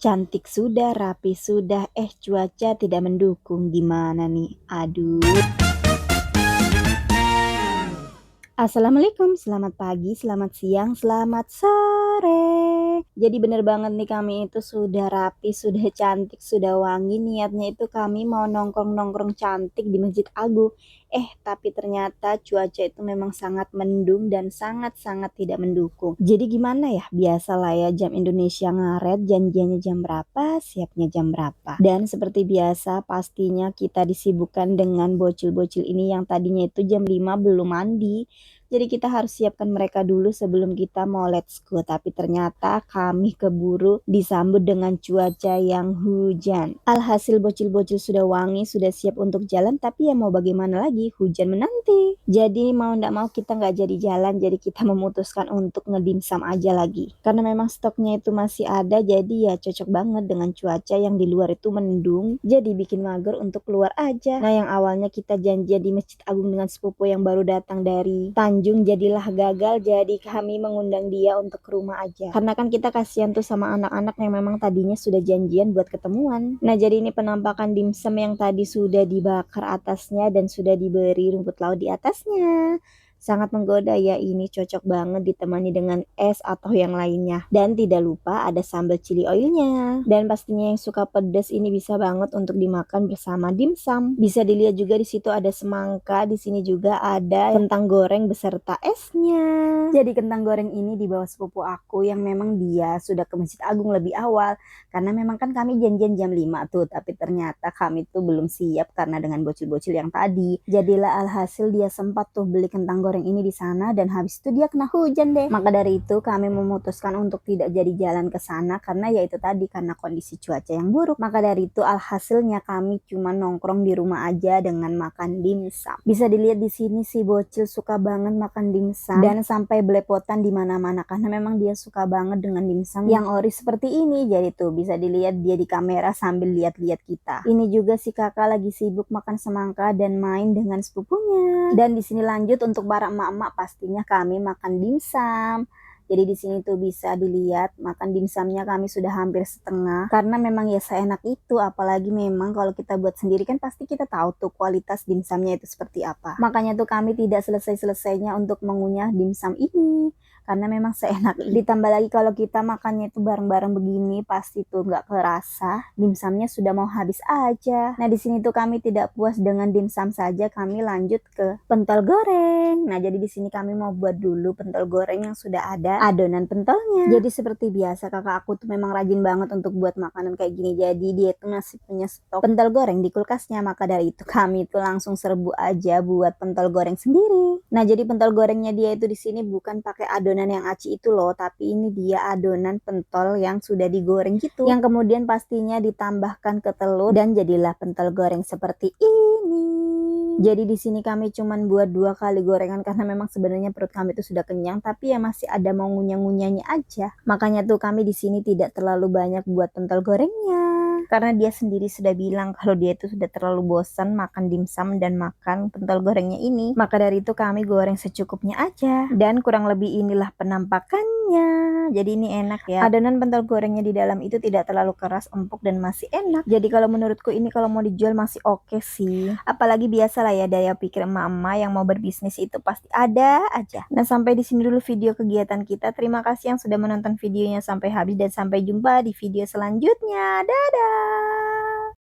Cantik sudah, rapi sudah, cuaca tidak mendukung. Gimana nih? Aduh. Assalamualaikum, selamat pagi, selamat siang, selamat sore. Jadi bener banget nih kami itu sudah rapi, sudah cantik, sudah wangi. Niatnya itu kami mau nongkrong-nongkrong cantik di Masjid Agung. Tapi ternyata cuaca itu memang sangat mendung dan sangat-sangat tidak mendukung. Jadi gimana ya? Biasalah ya jam Indonesia ngaret, janjiannya jam berapa, siapnya jam berapa. Dan seperti biasa pastinya kita disibukkan dengan bocil-bocil ini yang tadinya itu jam 5 belum mandi. Jadi kita harus siapkan mereka dulu sebelum kita mau let's go. Tapi ternyata kami keburu disambut dengan cuaca yang hujan. Alhasil bocil-bocil sudah wangi, sudah siap untuk jalan. Tapi ya mau bagaimana lagi, hujan menanti. Jadi mau ndak mau kita nggak jadi jalan. Jadi kita memutuskan untuk ngedimsum aja lagi. Karena memang stoknya itu masih ada. Jadi ya cocok banget dengan cuaca yang di luar itu mendung. Jadi bikin mager untuk keluar aja. Nah yang awalnya kita janjian di Masjid Agung dengan sepupu yang baru datang dari Tanjung jadilah gagal, jadi kami mengundang dia untuk ke rumah aja. Karena kan kita kasihan tuh sama anak-anak yang memang tadinya sudah janjian buat ketemuan. Nah jadi ini penampakan dimsum yang tadi sudah dibakar atasnya dan sudah diberi rumput laut di atasnya. Sangat menggoda ya, ini cocok banget ditemani dengan es atau yang lainnya. Dan tidak lupa ada sambal chili oilnya. Dan pastinya yang suka pedas ini bisa banget untuk dimakan bersama dimsum. Bisa dilihat juga di situ ada semangka, di sini juga ada kentang goreng beserta esnya. Jadi kentang goreng ini dibawa sepupu aku yang memang dia sudah ke Masjid Agung lebih awal. Karena memang kan kami janjian jam 5 tuh, tapi ternyata kami tuh belum siap karena dengan bocil-bocil yang tadi. Jadilah alhasil dia sempat tuh beli kentang goreng ini di sana dan habis itu dia kena hujan deh. Maka dari itu kami memutuskan untuk tidak jadi jalan ke sana karena ya itu tadi karena kondisi cuaca yang buruk. Maka dari itu alhasilnya kami cuma nongkrong di rumah aja dengan makan dimsum. Bisa dilihat di sini si bocil suka banget makan dimsum dan sampai belepotan di mana-mana karena memang dia suka banget dengan dimsum yang ori seperti ini. Jadi tuh bisa dilihat dia di kamera sambil lihat-lihat kita. Ini juga si kakak lagi sibuk makan semangka dan main dengan sepupunya. Dan di sini lanjut untuk para emak-emak pastinya kami makan dimsum. Jadi di sini tuh bisa dilihat makan dimsumnya kami sudah hampir setengah karena memang ya seenak itu, apalagi memang kalau kita buat sendiri kan pasti kita tahu tuh kualitas dimsumnya itu seperti apa. Makanya tuh kami tidak selesai-selesainya untuk mengunyah dimsum ini karena memang seenak itu. Ditambah lagi kalau kita makannya itu bareng-bareng begini pasti tuh nggak kerasa dimsumnya sudah mau habis aja. Nah di sini tuh kami tidak puas dengan dimsum saja, kami lanjut ke pentol goreng. Nah jadi di sini kami mau buat dulu pentol goreng yang sudah ada adonan pentolnya. Jadi seperti biasa kakak aku tuh memang rajin banget untuk buat makanan kayak gini. Jadi dia tuh masih punya stok pentol goreng di kulkasnya. Maka dari itu kami tuh langsung serbu aja buat pentol goreng sendiri. Nah jadi pentol gorengnya dia itu di sini bukan pakai adonan yang aci itu loh, tapi ini dia adonan pentol yang sudah digoreng gitu. Yang kemudian pastinya ditambahkan ke telur dan jadilah pentol goreng seperti ini. Jadi di sini kami cuman buat 2 kali gorengan karena memang sebenarnya perut kami itu sudah kenyang, tapi ya masih ada mau ngunyah-ngunyahnya aja. Makanya tuh kami di sini tidak terlalu banyak buat pentol gorengnya. Karena dia sendiri sudah bilang kalau dia itu sudah terlalu bosan makan dimsum dan makan pentol gorengnya ini. Maka dari itu kami goreng secukupnya aja. Dan kurang lebih inilah penampakannya. Jadi ini enak ya. Adonan pentol gorengnya di dalam itu tidak terlalu keras, empuk dan masih enak. Jadi kalau menurutku ini kalau mau dijual masih oke sih. Apalagi biasa lah ya daya pikir emak-emak yang mau berbisnis itu pasti ada aja. Nah sampai di sini dulu video kegiatan kita. Terima kasih yang sudah menonton videonya sampai habis dan sampai jumpa di video selanjutnya. Dadah.